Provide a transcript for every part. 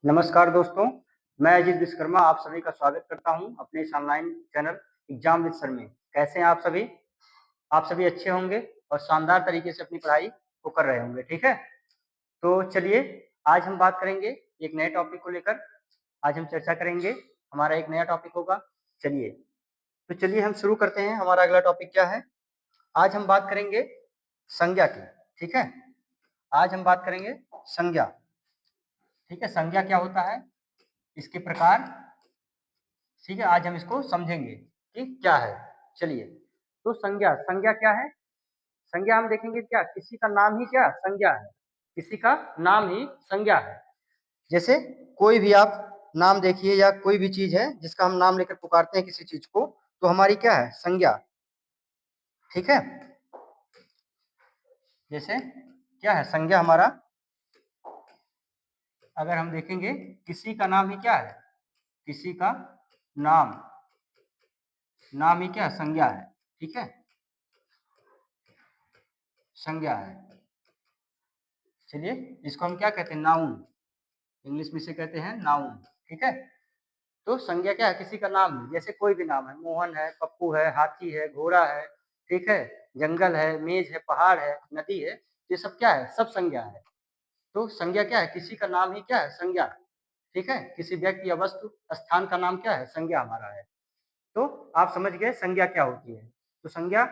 नमस्कार दोस्तों, मैं अजीत विश्वकर्मा आप सभी का स्वागत करता हूं अपने इस online channel exam with sir में। कैसे हैं आप सभी? आप सभी अच्छे होंगे और शानदार तरीके से अपनी पढ़ाई को कर रहे होंगे, ठीक है? तो चलिए, आज हम बात करेंगे एक नए टॉपिक को लेकर। आज हम चर्चा करेंगे, हमारा एक नया टॉपिक होगा। चलिए, तो चलिए हम शुरू करते हैं। हमारा अगला टॉपिक क्या है? आज हम बात करेंगे संज्ञा की, ठीक है? आज हम बात करेंगे संज्ञा, ठीक है? संज्ञा क्या होता है, इसके प्रकार, ठीक है? आज हम इसको समझेंगे कि क्या है। चलिए, तो संज्ञा, संज्ञा क्या है? संज्ञा हम देखेंगे क्या, किसी का नाम ही क्या संज्ञा है, किसी का नाम ही संज्ञा है। जैसे कोई भी आप नाम देखिए या कोई भी चीज है जिसका हम नाम लेकर पुकारते हैं किसी चीज को, तो हमारी क्या है, संज्ञा, ठीक है? जैसे क्या है संज्ञा हमारा, अगर हम देखेंगे किसी का नाम ही क्या है, किसी का नाम, नाम ही क्या संज्ञा है, ठीक है? संज्ञा है। चलिए, इसको हम क्या कहते हैं, नाउन, इंग्लिश में से कहते हैं नाउन, ठीक है? तो संज्ञा क्या है, किसी का नाम है। जैसे कोई भी नाम है, मोहन है, पप्पू है, हाथी है, घोड़ा है, ठीक है, जंगल है, मेज है, पहाड़ है, नदी है, ये सब क्या है, सब संज्ञा है। तो संज्ञा क्या है, किसी का नाम ही क्या है संज्ञा, ठीक है? किसी व्यक्ति या वस्तु स्थान का नाम क्या है, संज्ञा हमारा है। तो आप समझ गए संज्ञा क्या होती है। तो संज्ञा,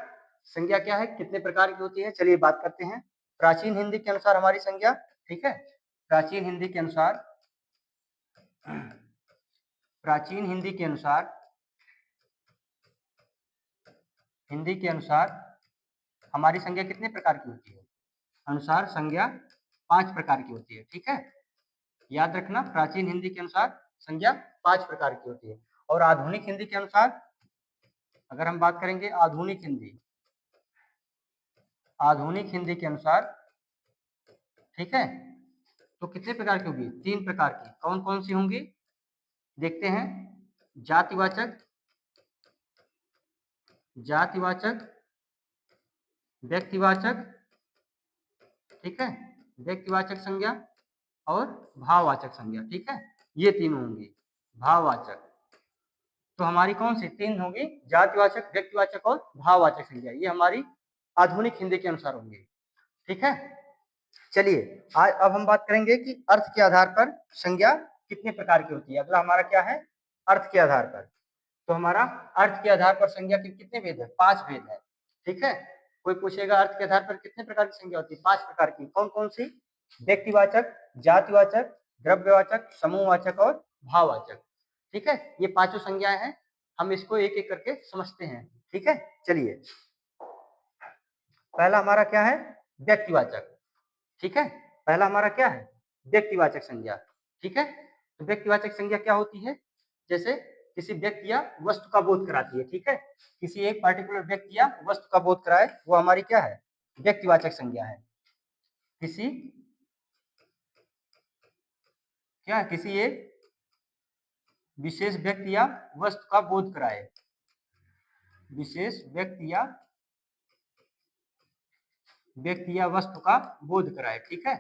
संज्ञा क्या है, कितने प्रकार की होती है, चलिए बात करते हैं। प्राचीन हिंदी के अनुसार हमारी संज्ञा, ठीक है, प्राचीन हिंदी के अनुसार, प्राचीन हिंदी के अनुसार, हिंदी के अनुसार हमारी संज्ञा कितने प्रकार की होती है, अनुसार संज्ञा 5 प्रकार की होती है, ठीक है? याद रखना, प्राचीन हिंदी के अनुसार संज्ञा 5 प्रकार की होती है। और आधुनिक हिंदी के अनुसार, अगर हम बात करेंगे आधुनिक हिंदी, आधुनिक हिंदी के अनुसार, ठीक है, तो कितने प्रकार की होगी, 3 प्रकार की। कौन कौन सी होंगी, देखते हैं। जातिवाचक, जातिवाचक, व्यक्तिवाचक, ठीक है, व्यक्तिवाचक संज्ञा और भाववाचक संज्ञा, ठीक है, ये तीन होंगी। भाववाचक, तो हमारी कौन सी 3 होगी, जातिवाचक, व्यक्तिवाचक और भाववाचक संज्ञा, ये हमारी आधुनिक हिंदी के अनुसार होंगी, ठीक है? चलिए, आज अब हम बात करेंगे कि अर्थ के आधार पर संज्ञा कितने प्रकार की होती है। अगला हमारा क्या है, अर्थ के आधार पर। तो हमारा अर्थ के आधार पर संज्ञा के कितने भेद है, 5 भेद है, ठीक है? कोई पूछेगा अर्थ के आधार पर कितने प्रकार की संज्ञा होती है, 5 प्रकार की। कौन कौन सी, व्यक्तिवाचक, जातिवाचक, द्रव्यवाचक, समूहवाचक और भाववाचक, ठीक है? ये पांचों संज्ञाएं हैं, हम इसको एक एक करके समझते हैं, ठीक है? चलिए, पहला हमारा क्या है, व्यक्तिवाचक, ठीक है? पहला हमारा क्या है, व्यक्तिवाचक संज्ञा, ठीक है? तो व्यक्तिवाचक संज्ञा क्या होती है, जैसे किसी व्यक्ति या वस्तु का बोध कराती है, ठीक है? किसी एक पार्टिकुलर व्यक्ति या वस्तु का बोध कराए, वो हमारी क्या है, व्यक्तिवाचक संज्ञा है। किसी, क्या, किसी एक विशेष व्यक्ति या वस्तु का बोध कराए, विशेष व्यक्ति या वस्तु का बोध कराए, ठीक है,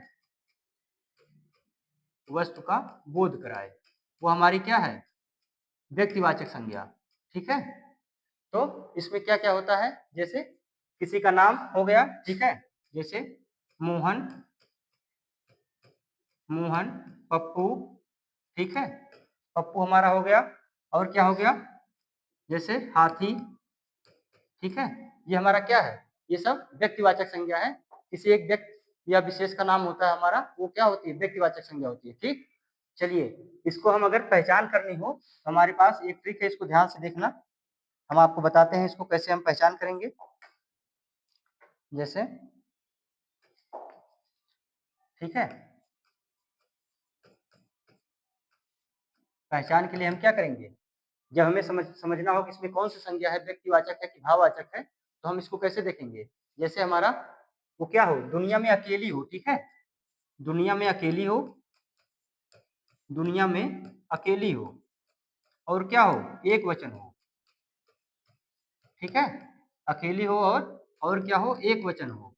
वस्तु का बोध कराए, वो हमारी क्या है, व्यक्तिवाचक संज्ञा, ठीक है? तो इसमें क्या क्या होता है, जैसे किसी का नाम हो गया, ठीक है, जैसे मोहन, मोहन, पप्पू, ठीक है, पप्पू हमारा हो गया। और क्या हो गया, जैसे हाथी, ठीक है, ये हमारा क्या है, ये सब व्यक्तिवाचक संज्ञा है। किसी एक व्यक्ति या विशेष का नाम होता है हमारा, वो क्या होती है, व्यक्तिवाचक संज्ञा होती है, ठीक? चलिए, इसको हम अगर पहचान करनी हो तो हमारे पास एक ट्रिक है, इसको ध्यान से देखना, हम आपको बताते हैं इसको कैसे हम पहचान करेंगे। जैसे, ठीक है, पहचान के लिए हम क्या करेंगे, जब हमें समझना हो कि इसमें कौन सी संज्ञा है, व्यक्तिवाचक है कि भाववाचक है, तो हम इसको कैसे देखेंगे। जैसे हमारा वो क्या हो, दुनिया में अकेली हो, ठीक है, दुनिया में अकेली हो, दुनिया में अकेली हो, और क्या हो, एक वचन हो, ठीक है, अकेली हो और क्या हो, एक वचन हो,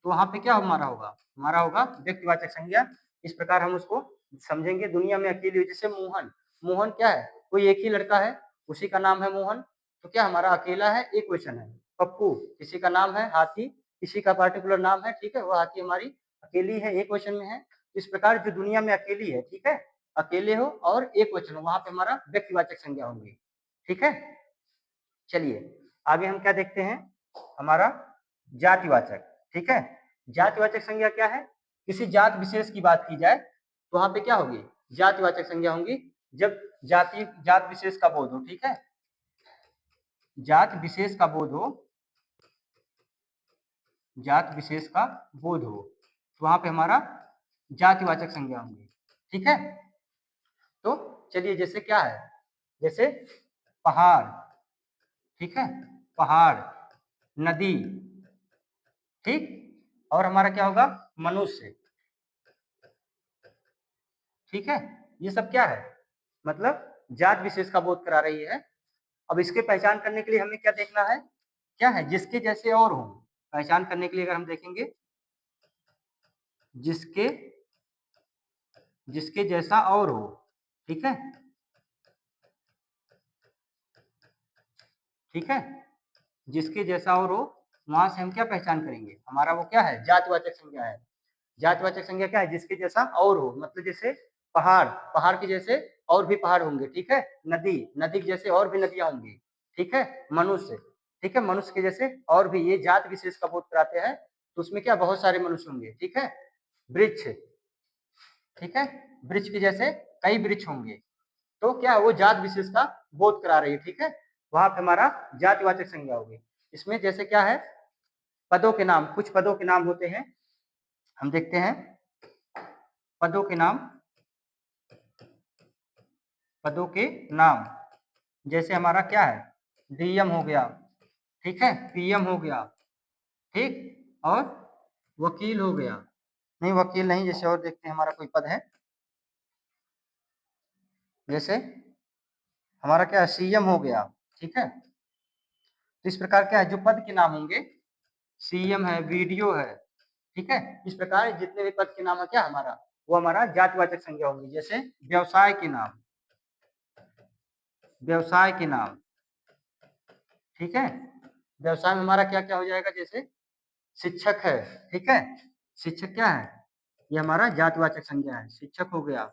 तो वहां पे क्या हमारा होगा, हमारा होगा व्यक्तिवाचक संज्ञा। इस प्रकार हम उसको समझेंगे दुनिया में अकेली हो, जैसे मोहन, मोहन क्या है, कोई एक ही लड़का है, उसी का नाम है मोहन, तो क्या हमारा अकेला है, एक क्वेश्चन है। पप्पू किसी का नाम है, हाथी किसी का पार्टिकुलर नाम है, ठीक है, वो हाथी हमारी अकेली है, एक क्वेश्चन में है। इस प्रकार जो दुनिया में अकेली है, ठीक है, अकेले हो और एक वचन हो, वहां पे हमारा व्यक्तिवाचक संज्ञा होंगी, ठीक है। चलिए आगे हम क्या देखते हैं, हमारा जातिवाचक, ठीक है। जातिवाचक संज्ञा क्या है, किसी जात विशेष की बात की जाए तो वहां पे क्या होगी, जातिवाचक संज्ञा होंगी, जब जात विशेष का बोध हो, ठीक है, जात विशेष का बोध हो, जात विशेष का बोध हो, तो वहां पे हमारा जातिवाचक संज्ञा होंगी, ठीक है। तो चलिए जैसे क्या है, जैसे पहाड़, ठीक है, पहाड़, नदी, ठीक, और हमारा क्या होगा, मनुष्य, ठीक है। ये सब क्या है, मतलब जात विशेष का बोध करा रही है। अब इसके पहचान करने के लिए हमें क्या देखना है, क्या है, जिसके जैसे और हो, पहचान करने के लिए अगर हम देखेंगे, जिसके जिसके जैसा और हो, ठीक है, ठीक है, जिसके जैसा और हो, वहां से हम क्या पहचान करेंगे, हमारा वो क्या है, जातिवाचक संज्ञा है। जातिवाचक संज्ञा क्या है, जिसके जैसा और हो, मतलब जैसे पहाड़, पहाड़ के जैसे और भी पहाड़ होंगे, ठीक है, नदी, नदी के जैसे और भी नदियां होंगी, ठीक है, मनुष्य, ठीक है, मनुष्य के जैसे और भी, ये जात विशेष का बोध कराते हैं, तो उसमें क्या बहुत सारे मनुष्य होंगे, ठीक है। वृक्ष, ठीक है, वृक्ष के जैसे कई वृक्ष होंगे, तो क्या वो जात विशेष का बोध करा रही है, ठीक है, वहां पे हमारा जातिवाचक संज्ञा होगी। इसमें जैसे क्या है, पदों के नाम, कुछ पदों के नाम होते हैं, हम देखते हैं पदों के नाम, पदों के नाम, जैसे हमारा क्या है, डीएम हो गया, ठीक है, पीएम हो गया, ठीक, और वकील हो गया, नहीं वकील नहीं, जैसे और देखते हैं हमारा कोई पद है, जैसे हमारा क्या है, सीएम हो गया, ठीक है। तो इस प्रकार क्या है, जो पद के नाम होंगे, सीएम है, वीडियो है, ठीक है, इस प्रकार जितने भी पद के नाम है क्या हमारा, वो हमारा जातिवाचक संज्ञा होंगी। जैसे व्यवसाय के नाम, व्यवसाय के नाम, ठीक है, व्यवसाय में हमारा क्या क्या हो जाएगा, जैसे शिक्षक है, ठीक है, शिक्षक क्या है, ये हमारा जातिवाचक संज्ञा है, शिक्षक हो गया,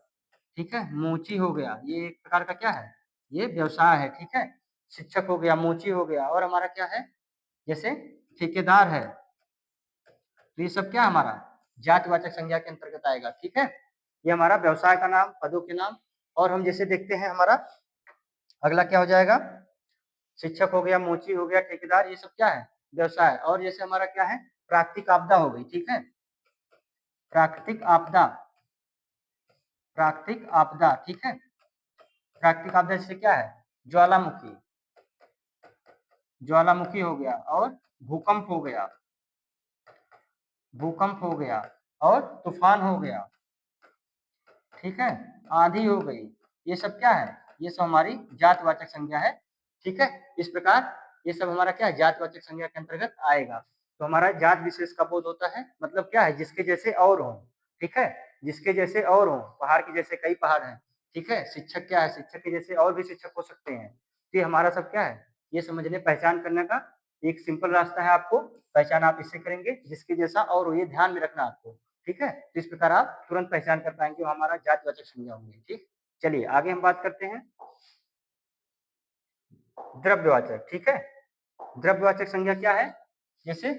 ठीक है, मोची हो गया, ये एक प्रकार का क्या है, ये व्यवसाय है, ठीक है, शिक्षक हो गया, मोची हो गया, और हमारा क्या है, जैसे ठेकेदार है, तो ये सब क्या हमारा जातिवाचक संज्ञा के अंतर्गत आएगा, ठीक है। ये हमारा व्यवसाय का नाम, पदों के नाम। और हम जैसे देखते हैं हमारा अगला क्या हो जाएगा, शिक्षक हो गया, मोची हो गया, ठेकेदार, ये सब क्या है, व्यवसाय। और जैसे हमारा क्या है, प्राकृतिक आपदा हो गई, ठीक है, प्राकृतिक आपदा, प्राकृतिक आपदा, ठीक है, प्राकृतिक आपदा जैसे क्या है, ज्वालामुखी, ज्वालामुखी हो गया, और भूकंप हो गया, भूकंप हो गया, और तूफान हो गया, ठीक है, आंधी हो गई, ये सब क्या है, ये सब हमारी जातवाचक संज्ञा है, ठीक है। इस प्रकार ये सब हमारा क्या है, जातवाचक संज्ञा के अंतर्गत आएगा। तो हमारा जात विशेष का बोध होता है, मतलब क्या है, जिसके जैसे और हो, ठीक है, जिसके जैसे और हो, पहाड़ के जैसे कई पहाड़ हैं, ठीक है, शिक्षक क्या है, शिक्षक के जैसे और भी शिक्षक हो सकते हैं, तो ये हमारा सब क्या है, ये समझने पहचान करने का एक सिंपल रास्ता है, आपको पहचान आप इससे करेंगे, जिसके जैसा और हो, ये ध्यान में रखना आपको, ठीक है। तो इस प्रकार आप तुरंत पहचान कर पाएंगे वो हमारा जातिवाचक संज्ञा होंगे, ठीक। चलिए आगे हम बात करते हैं द्रव्यवाचक, ठीक है। द्रव्यवाचक संज्ञा क्या है, जैसे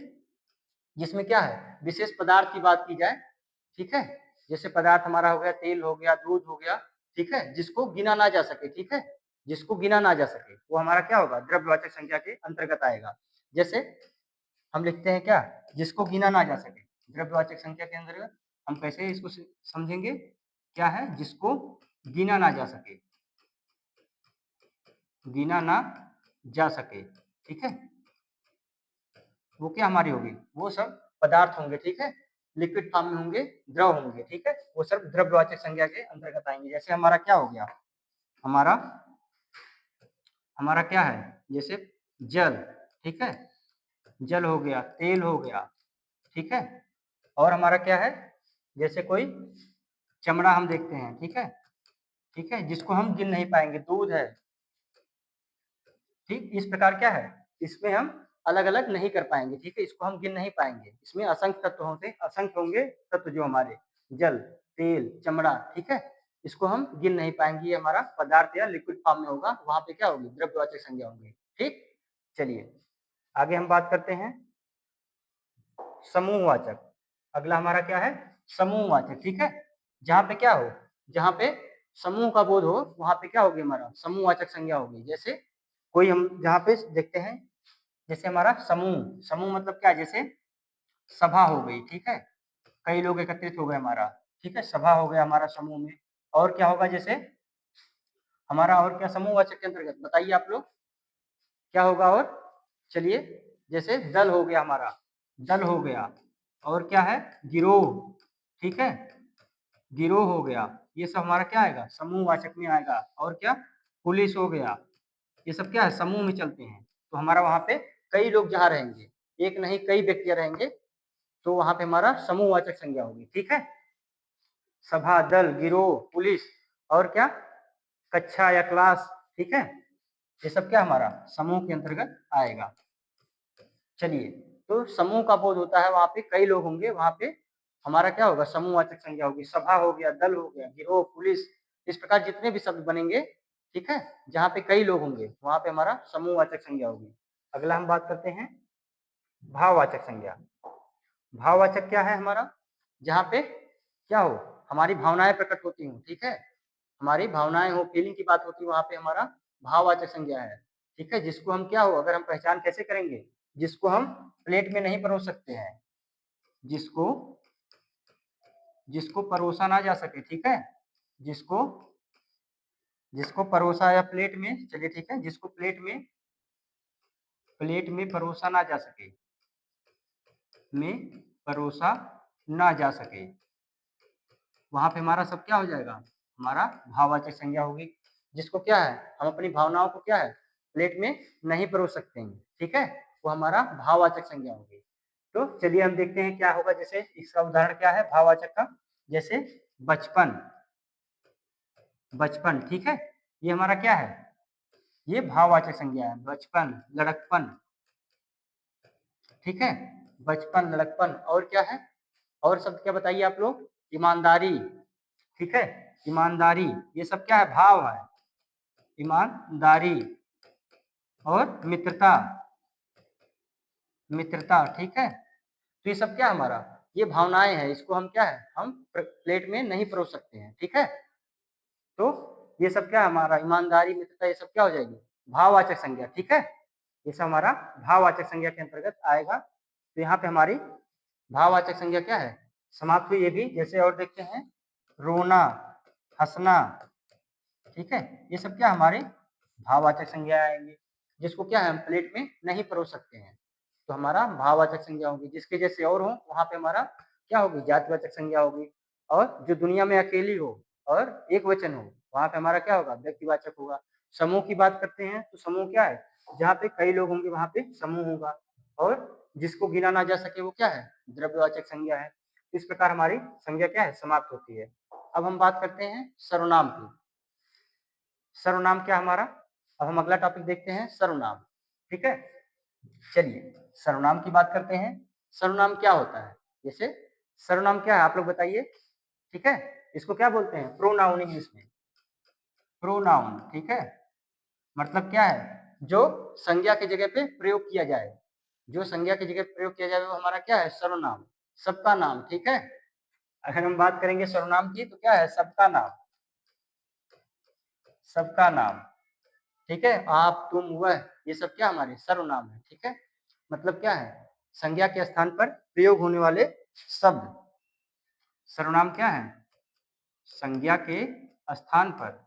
जिसमें क्या है, विशेष पदार्थ की बात की जाए, ठीक है, जैसे पदार्थ हमारा हो गया, तेल हो गया, दूध हो गया, ठीक है, जिसको गिना ना जा सके, ठीक है, जिसको गिना ना जा सके, वो हमारा क्या होगा, द्रव्यवाचक संज्ञा के अंतर्गत आएगा। जैसे हम लिखते हैं क्या, जिसको गिना ना जा सके, द्रव्यवाचक संख्या के अंतर्गत हम कैसे इसको समझेंगे, क्या है, जिसको गिना ना जा सके, गिना ना जा सके, ठीक है, वो क्या हमारी होगी, वो सब पदार्थ होंगे, ठीक है, लिक्विड फॉर्म में होंगे, द्रव होंगे, ठीक है, वो सब द्रव्यवाचक संज्ञा के अंतर्गत आएंगे। जैसे हमारा क्या हो गया, हमारा हमारा क्या है, जैसे जल, ठीक है, जल हो गया, तेल हो गया, ठीक है, और हमारा क्या है, जैसे कोई चमड़ा हम देखते हैं, ठीक है, जिसको हम गिन नहीं पाएंगे, दूध है, ठीक। इस प्रकार क्या है, इसमें हम अलग अलग नहीं कर पाएंगे, ठीक है, इसको हम गिन नहीं पाएंगे, इसमें असंख्य तत्व होते, असंख्य होंगे तत्व जो हमारे, जल, तेल, चमड़ा, ठीक है, इसको हम गिन नहीं पाएंगे, ये हमारा पदार्थ या लिक्विड फॉर्म में होगा, वहां पे क्या होगी, द्रव्यवाचक संज्ञा होंगी, ठीक। चलिए आगे हम बात करते हैं समूहवाचक। अगला हमारा क्या है, समूहवाचक, ठीक है। जहाँ पे क्या हो, जहाँ पे समूह का बोध हो, वहां पे क्या होगी, हमारा समूहवाचक संज्ञा होगी। जैसे कोई हम जहाँ पे देखते हैं, जैसे हमारा समूह, समूह मतलब क्या, जैसे सभा हो गई, ठीक है, कई लोग एकत्रित हो गए हमारा, ठीक है, सभा हो गया हमारा समूह में। और क्या होगा, जैसे हमारा और क्या समूहवाचक के अंतर्गत बताइए आप लोग, क्या होगा और, चलिए, जैसे दल हो गया हमारा, दल हो गया, और क्या है, गिरोह, ठीक है, गिरोह हो गया, ये सब हमारा क्या आएगा, समूहवाचक में आएगा। और क्या, पुलिस हो गया, ये सब क्या है, समूह में चलते हैं, तो हमारा वहां पे कई लोग जहाँ रहेंगे, एक नहीं कई व्यक्ति रहेंगे, तो वहां पे हमारा समूहवाचक संज्ञा होगी, ठीक है। सभा, दल, गिरोह, पुलिस, और क्या, कक्षा या क्लास, ठीक है, ये सब क्या हमारा समूह के अंतर्गत आएगा। चलिए, तो समूह का बोध होता है, वहां पे कई लोग होंगे, वहां पे हमारा क्या होगा, समूहवाचक संज्ञा होगी। सभा हो गया, दल हो गया, गिरोह, पुलिस, इस प्रकार जितने भी शब्द बनेंगे, ठीक है, जहाँ पे कई लोग होंगे, वहां पे हमारा समूहवाचक संज्ञा होगी। अगला हम बात करते हैं भाववाचक संज्ञा। भाववाचक क्या है हमारा, जहाँ पे क्या हो, हमारी भावनाएं प्रकट होती हूँ, ठीक है, हमारी भावनाएं हो, फीलिंग की बात होती है, वहां पे हमारा भाववाचक संज्ञा है, ठीक है, जिसको हम क्या हो, अगर हम पहचान कैसे करेंगे, जिसको हम प्लेट में नहीं परोस सकते हैं, जिसको जिसको परोसा ना जा सके, ठीक है, जिसको जिसको परोसा या प्लेट में, चलिए ठीक है, जिसको प्लेट में परोसा ना जा सके, में परोसा ना जा सके, वहां पे हमारा सब क्या हो जाएगा, हमारा भाववाचक संज्ञा होगी। जिसको क्या है, हम अपनी भावनाओं को क्या है, प्लेट में नहीं परोस सकते हैं, ठीक है, वो हमारा भाववाचक संज्ञा होगी। तो चलिए हम देखते हैं क्या होगा, जैसे इसका उदाहरण क्या है भाववाचक का, जैसे बचपन, बचपन, ठीक है, ये हमारा क्या है, ये भाववाचक संज्ञा है, बचपन, लड़कपन, ठीक है, बचपन, लड़कपन, और क्या है, और शब्द क्या बताइए आप लोग, ईमानदारी, ठीक है, ईमानदारी, ये सब क्या है, भाव है, ईमानदारी, और मित्रता, मित्रता, ठीक है, तो ये सब क्या हमारा, ये भावनाएं हैं, इसको हम क्या है, हम प्लेट में नहीं परोस सकते हैं, ठीक है। तो ये सब क्या हमारा, ईमानदारी, मित्रता, ये सब क्या हो जाएगी, भाववाचक संज्ञा, ठीक है, ये सब हमारा भाववाचक संज्ञा के अंतर्गत आएगा। तो यहाँ पे हमारी भाववाचक संज्ञा क्या है, समाप्त हुई ये भी। जैसे और देखते हैं, रोना, हंसना, ठीक है, ये सब क्या हमारे भाववाचक संज्ञा आएंगे, जिसको क्या है, हम प्लेट में नहीं परोस सकते हैं, तो हमारा भाववाचक संज्ञा होगी। जिसके जैसे और हो, वहां पे हमारा क्या होगी, जातिवाचक संज्ञा होगी। और जो दुनिया में अकेली हो और एक वचन हो, वहां पे हमारा क्या होगा, व्यक्तिवाचक होगा। समूह की बात करते हैं, तो समूह क्या है, जहाँ पे कई लोग होंगे, वहां पे समूह होगा। और जिसको गिना ना जा सके, वो क्या है, द्रव्यवाचक संज्ञा है। इस प्रकार हमारी संज्ञा क्या है, समाप्त होती है। अब हम बात करते हैं सर्वनाम की। सर्वनाम क्या हमारा, अब हम अगला टॉपिक देखते हैं, सर्वनाम, ठीक है। चलिए सर्वनाम की बात करते हैं। सर्वनाम क्या होता है, जैसे सर्वनाम क्या है, आप लोग बताइए, ठीक है, इसको क्या बोलते हैं, प्रोनाउन इंग्लिश में, प्रोनाउन, ठीक है, मतलब क्या है, जो संज्ञा की जगह पे प्रयोग किया जाए, जो संज्ञा की जगह प्रयोग किया जाए, वो हमारा क्या है, सर्वनाम, सबका नाम, ठीक है। अगर हम बात करेंगे सर्वनाम की, तो क्या है, सबका नाम, सबका नाम, ठीक है, आप, तुम, वह, ये सब क्या हमारे सर्वनाम है, ठीक है, मतलब क्या है, संज्ञा के स्थान पर प्रयोग होने वाले शब्द, सर्वनाम क्या है, संज्ञा के स्थान पर,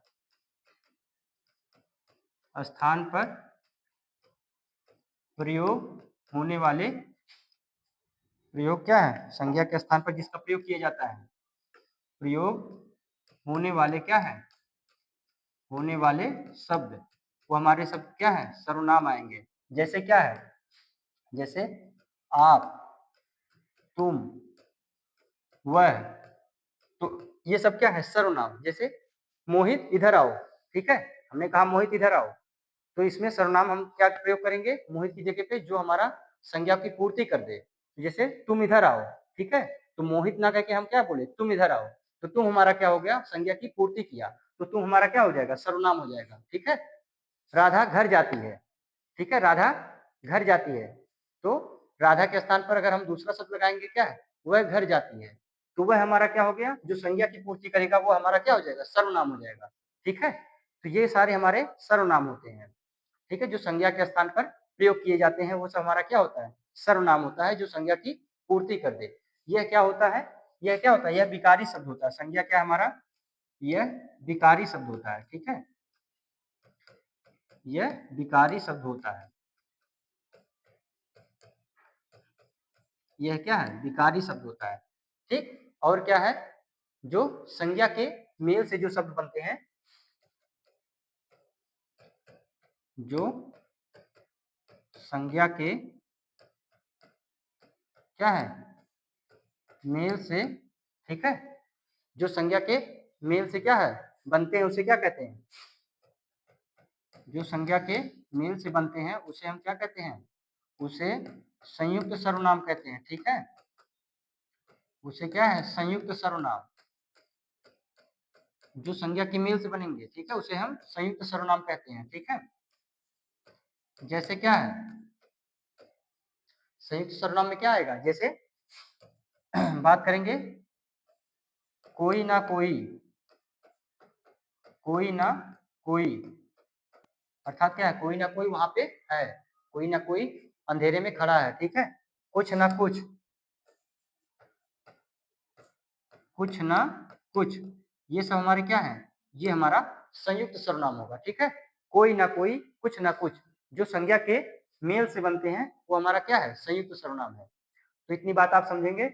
स्थान पर प्रयोग होने वाले, प्रयोग क्या है, संज्ञा के स्थान पर जिसका प्रयोग किया जाता है, प्रयोग होने वाले क्या है, होने वाले शब्द, वो हमारे शब्द क्या है, सर्वनाम आएंगे। जैसे क्या है, जैसे आप, तुम, वह, तो ये सब क्या है, सर्वनाम। जैसे मोहित इधर आओ, ठीक है, हमने कहा मोहित इधर आओ, तो इसमें सर्वनाम हम क्या प्रयोग करेंगे, मोहित की जगह पे जो हमारा संज्ञा की पूर्ति कर दे। जैसे तुम इधर आओ, ठीक है, तो मोहित ना कह के हम क्या बोले, तुम इधर आओ, तो तुम हमारा क्या हो गया, संज्ञा की पूर्ति किया, तो तुम हमारा क्या हो जाएगा, सर्वनाम हो जाएगा, ठीक है। राधा घर जाती है, ठीक है, राधा घर जाती है, तो राधा के स्थान पर अगर हम दूसरा शब्द लगाएंगे, क्या है, वह घर जाती है, तो वह हमारा क्या हो गया, जो संज्ञा की पूर्ति करेगा वो हमारा क्या हो जाएगा, सर्वनाम हो जाएगा, ठीक है। तो ये सारे हमारे सर्वनाम होते हैं, ठीक है, जो संज्ञा के स्थान पर प्रयोग किए जाते हैं वो सब हमारा क्या होता है, सर्वनाम होता है, जो संज्ञा की पूर्ति कर दे। यह क्या होता है, यह क्या होता है, यह विकारी शब्द होता है। संज्ञा क्या हमारा, यह विकारी शब्द होता है, ठीक है, यह विकारी शब्द होता है। यह क्या है, विकारी शब्द होता है, ठीक। और क्या है, जो संज्ञा के मेल से जो शब्द बनते हैं, जो संज्ञा के क्या है, मेल से, ठीक है, जो संज्ञा के मेल से क्या है, बनते हैं, उसे क्या कहते हैं, जो संज्ञा के मेल से बनते हैं उसे हम क्या कहते हैं, उसे संयुक्त सर्वनाम कहते हैं, ठीक है, उसे क्या है, संयुक्त सर्वनाम। जो संज्ञा के मेल से बनेंगे, ठीक है, उसे हम संयुक्त सर्वनाम कहते हैं, ठीक है। जैसे क्या है, संयुक्त सर्वनाम में क्या आएगा, जैसे बात करेंगे, कोई ना कोई, कोई ना कोई, अर्थात क्या है, कोई ना कोई वहां पे है, कोई ना कोई अंधेरे में खड़ा है, ठीक है, कुछ ना कुछ, कुछ ना कुछ, ये सब हमारे क्या है, ये हमारा संयुक्त सर्वनाम होगा, ठीक है। कोई ना कोई, कुछ ना कुछ, जो संज्ञा के मेल से बनते हैं वो हमारा क्या है, संयुक्त सर्वनाम है। तो इतनी बात आप समझेंगे,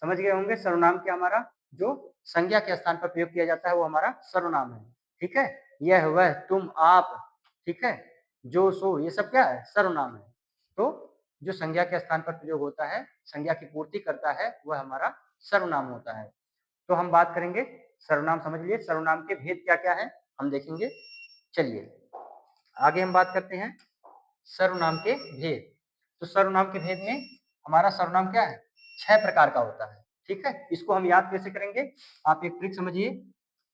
समझ गए होंगे, सर्वनाम क्या हमारा, जो संज्ञा के स्थान पर प्रयोग किया जाता है वो हमारा सर्वनाम है, ठीक है। यह वह तुम आप, ठीक है, जो सो, ये सब क्या है, सर्वनाम है। तो जो संज्ञा के स्थान पर प्रयोग होता है, संज्ञा की पूर्ति करता है, वह हमारा सर्वनाम होता है। तो हम बात करेंगे, सर्वनाम समझ लिए, सर्वनाम के भेद क्या क्या है हम देखेंगे। चलिए आगे हम बात करते हैं सर्वनाम के भेद। तो सर्वनाम के भेद में हमारा सर्वनाम क्या है, 6 प्रकार का होता है, ठीक है। इसको हम याद कैसे करेंगे, आप एक ट्रिक समझिए,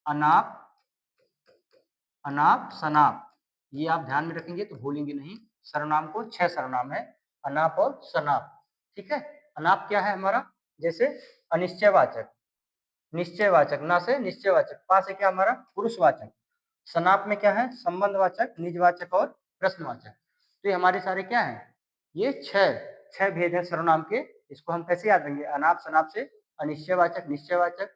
अनाप, अनाप शनाप, ये आप ध्यान में रखेंगे तो भूलेंगे नहीं। सर्वनाम को 6 सर्वनाम है, अनाप और शनाप, ठीक है। अनाप क्या है हमारा, जैसे अनिश्चयवाचक, निश्चयवाचक, ना से निश्चयवाचक, पा से क्या हमारा, पुरुषवाचक। शनाप में क्या है, संबंधवाचक, निजवाचक और प्रश्नवाचक। तो ये हमारे सारे क्या है, ये छह भेद है सर्वनाम के। इसको हम कैसे याद रखेंगे, अनाप शनाप से अनिश्चयवाचक, निश्चयवाचक,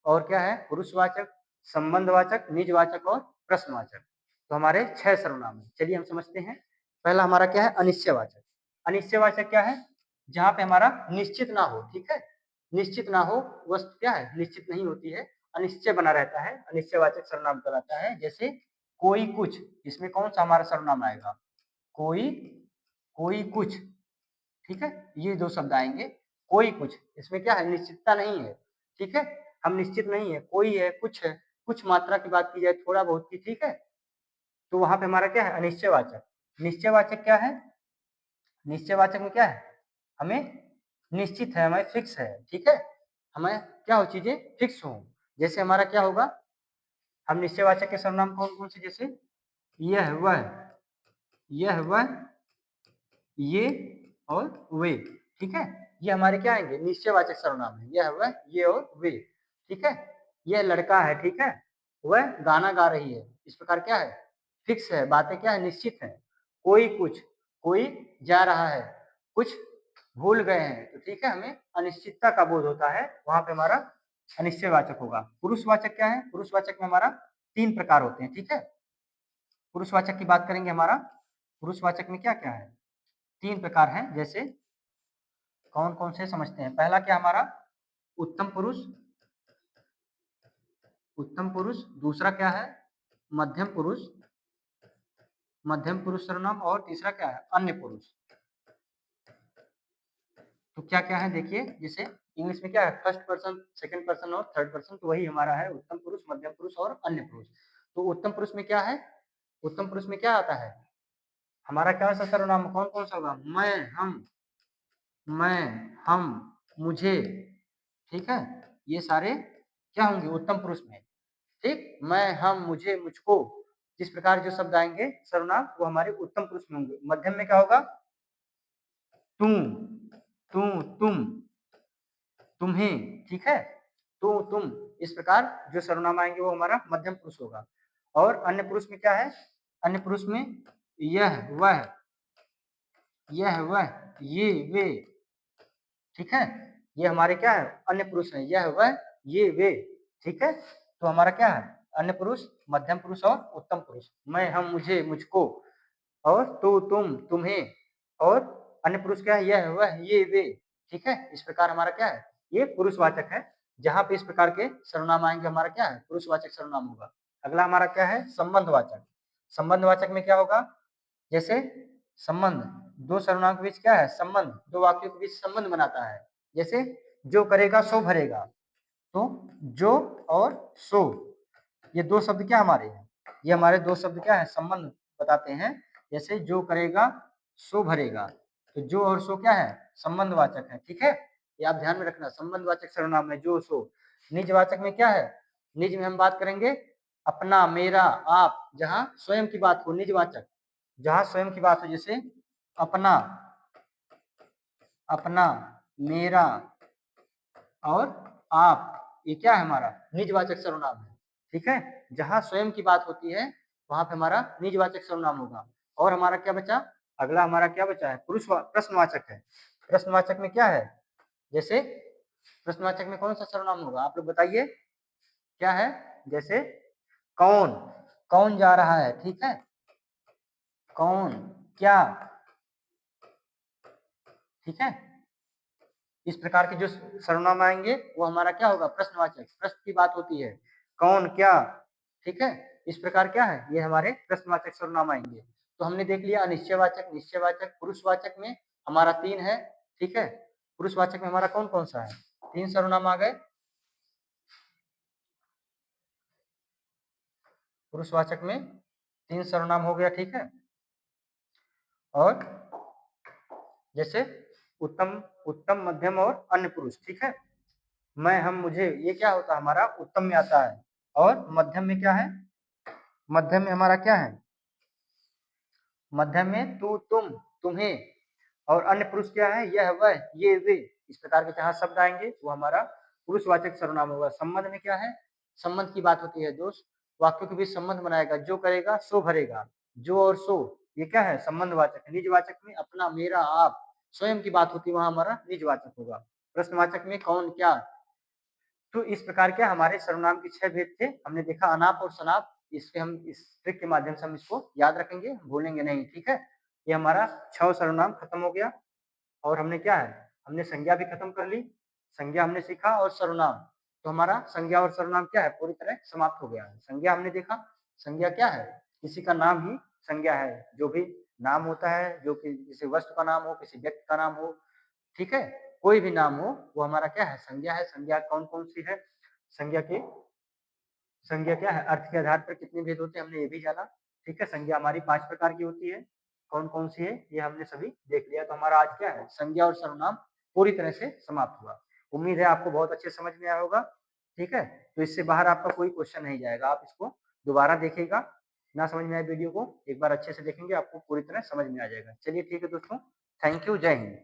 और क्या है, पुरुषवाचक, संबंधवाचक, निजवाचक और प्रश्नवाचक। तो हमारे 6 सर्वनाम है। चलिए हम समझते हैं। पहला हमारा क्या है, अनिश्चयवाचक। अनिश्चयवाचक क्या है, जहां पे हमारा निश्चित ना हो, ठीक है, निश्चित ना हो, वस्तु क्या है, निश्चित नहीं होती है, अनिश्चय बना रहता है, अनिश्चयवाचक सर्वनाम कहलाता है। जैसे कोई कुछ, इसमें कौन सा हमारा सर्वनाम आएगा, कोई, कोई कुछ, ठीक है, ये दो शब्द आएंगे। कोई कुछ, इसमें क्या है, निश्चितता नहीं है, ठीक है, हम निश्चित नहीं है, कोई है, कुछ मात्रा की बात की जाए, थोड़ा बहुत की, ठीक है, तो वहां पे हमारा क्या है, अनिश्चयवाचक। निश्चयवाचक क्या है, निश्चयवाचक में क्या है, हमें निश्चित है, हमें फिक्स है, ठीक है, हमें क्या हो, चीजें फिक्स हो। जैसे हमारा क्या होगा, हम निश्चयवाचक के सर्वनाम कौन कौन से, जैसे यह वह, ये और वे, ठीक है, ये हमारे क्या आएंगे, निश्चयवाचक सर्वनाम है, यह वह, ये और वे, ठीक है। यह लड़का है, ठीक है, वह गाना गा रही है, इस प्रकार क्या है, फिक्स है, बातें क्या है, निश्चित है। कोई कुछ, कोई जा रहा है, कुछ भूल गए हैं, तो ठीक है, हमें अनिश्चितता का बोध होता है, वहां पे हमारा अनिश्चयवाचक होगा। पुरुषवाचक क्या है, पुरुषवाचक में हमारा 3 प्रकार होते हैं, ठीक है। पुरुषवाचक की बात करेंगे, हमारा पुरुषवाचक में क्या क्या है, 3 प्रकार हैं। जैसे कौन कौन से समझते हैं। पहला क्या हमारा, उत्तम पुरुष, उत्तम पुरुष। दूसरा क्या है, मध्यम पुरुष, मध्यम पुरुष सर्वनाम। और तीसरा क्या है, अन्य पुरुष, तो क्या क्या है देखिए, जैसे इंग्लिश में क्या है, फर्स्ट पर्सन, सेकंड पर्सन और थर्ड पर्सन, तो वही हमारा है उत्तम पुरुष, मध्यम पुरुष और अन्य पुरुष। तो उत्तम पुरुष में क्या है, उत्तम पुरुष में क्या आता है, हमारा क्या सा सर्वनाम कौन कौन सा होगा, मैं, हम, मुझे, ठीक है, ये सारे क्या होंगे उत्तम पुरुष में। ठीक, मैं, हम, मुझे, मुझको, जिस प्रकार जो शब्द आएंगे सर्वनाम वो हमारे उत्तम पुरुष में होंगे। मध्यम में क्या होगा, तू, तुम, तुम्हें, ठीक है, तो तुम, इस प्रकार जो सर्वनाम आएंगे वो हमारा मध्यम पुरुष होगा। और अन्य पुरुष में क्या है, अन्य पुरुष में यह वह, ये वे, ठीक है, ये हमारे क्या है अन्य पुरुष है, यह वह ये वे, ठीक है। तो हमारा क्या है अन्य पुरुष, मध्यम पुरुष और उत्तम पुरुष, मैं, हम, मुझे, मुझको, और तू, तुम, तुम्हें, और अन्य पुरुष क्या है, यह वह ये वे, ठीक है। इस प्रकार हमारा क्या है, ये पुरुषवाचक है। जहां पे इस प्रकार के सर्वनाम आएंगे हमारा क्या है पुरुषवाचक सर्वनाम होगा। अगला हमारा क्या है संबंधवाचक। संबंधवाचक में क्या होगा, जैसे संबंध, दो सर्वनाम के बीच क्या है संबंध, दो वाक्यों के बीच संबंध बनाता है। जैसे जो करेगा सो भरेगा, तो जो और सो, ये दो शब्द क्या हमारे हैं, ये हमारे दो शब्द क्या है संबंध बताते हैं। जैसे जो करेगा सो भरेगा, तो जो और सो क्या है संबंधवाचक है, ठीक है। ये आप ध्यान में रखना, संबंधवाचक सर्वनाम है जो सो। निजवाचक में क्या है, निज में हम बात करेंगे अपना, मेरा, आप, जहां स्वयं की बात हो निजवाचक, जहां स्वयं की बात हो, जैसे अपना, अपना, मेरा और आप, ये क्या है हमारा निजवाचक सर्वनाम है, ठीक है। जहां स्वयं की बात होती है वहां पे हमारा निजवाचक सर्वनाम होगा। और हमारा क्या बचा, अगला हमारा क्या बचा है प्रश्नवाचक है। प्रश्नवाचक में क्या है, जैसे प्रश्नवाचक में कौन सा सर्वनाम होगा आप लोग बताइए, क्या है, जैसे कौन, कौन जा रहा है, ठीक है, कौन, क्या, ठीक है। इस प्रकार के जो सर्वनाम आएंगे वो हमारा क्या होगा प्रश्नवाचक, प्रश्न की बात होती है, कौन, क्या, ठीक है। इस प्रकार क्या है ये हमारे प्रश्नवाचक सर्वनाम आएंगे। तो हमने देख लिया अनिश्चयवाचक, निश्चयवाचक, पुरुषवाचक में हमारा 3 है, ठीक है। पुरुषवाचक में हमारा कौन कौन सा है, 3 सर्वनाम आ गए। पुरुषवाचक में 3 सर्वनाम हो गया, ठीक है। और जैसे उत्तम, उत्तम, मध्यम और अन्य पुरुष, ठीक है। मैं, हम, मुझे, ये क्या होता है हमारा उत्तम में आता है। और मध्यम में क्या है, मध्यम में हमारा क्या है, मध्यम में तू, तुम, तुम्हें, और अन्य पुरुष क्या है यह वह ये वे। इस प्रकार के जहां शब्द आएंगे वो हमारा पुरुषवाचक सर्वनाम होगा। संबंध में क्या है, संबंध की बात होती है दोस्त, वाक्यों के बीच संबंध बनाएगा, जो करेगा सो भरेगा, जो और सो ये क्या है संबंधवाचक है। निजवाचक में अपना, मेरा, आप, स्वयं की बात होती है वहां हमारा निजवाचक होगा। प्रश्नवाचक में कौन, क्या। तो इस प्रकार के हमारे सर्वनाम के 6 भेद थे, हमने देखा अनाप और शनाप। इसके हम इस ट्रिक के माध्यम से हम इसको याद रखेंगे, भूलेंगे नहीं, ठीक है। ये हमारा 6 सर्वनाम खत्म हो गया। और हमने क्या है, हमने संज्ञा भी खत्म कर ली, संज्ञा हमने सीखा और सर्वनाम। तो हमारा संज्ञा और सर्वनाम क्या है पूरी तरह समाप्त हो गया है। संज्ञा हमने देखा, संज्ञा क्या है, किसी का नाम ही संज्ञा है। जो भी नाम होता है, जो कि किसी वस्तु का नाम हो, किसी व्यक्ति का नाम हो, ठीक है, कोई भी नाम हो वो हमारा क्या है संज्ञा है। संज्ञा कौन कौन सी है, संज्ञा के, संज्ञा क्या है अर्थ के आधार पर कितने भेद होते हैं हमने ये भी जाना, ठीक है। संज्ञा हमारी 5 प्रकार की होती है, कौन कौन सी है ये हमने सभी देख लिया। तो हमारा आज क्या है संज्ञा और सर्वनाम पूरी तरह से समाप्त हुआ। उम्मीद है आपको बहुत अच्छे समझ में आया होगा, ठीक है। तो इससे बाहर आपका कोई क्वेश्चन नहीं जाएगा, आप इसको दोबारा देखिएगा, ना समझ में आए वीडियो को एक बार अच्छे से देखेंगे आपको पूरी तरह समझ में आ जाएगा। चलिए ठीक है दोस्तों, थैंक यू, जय हिंद।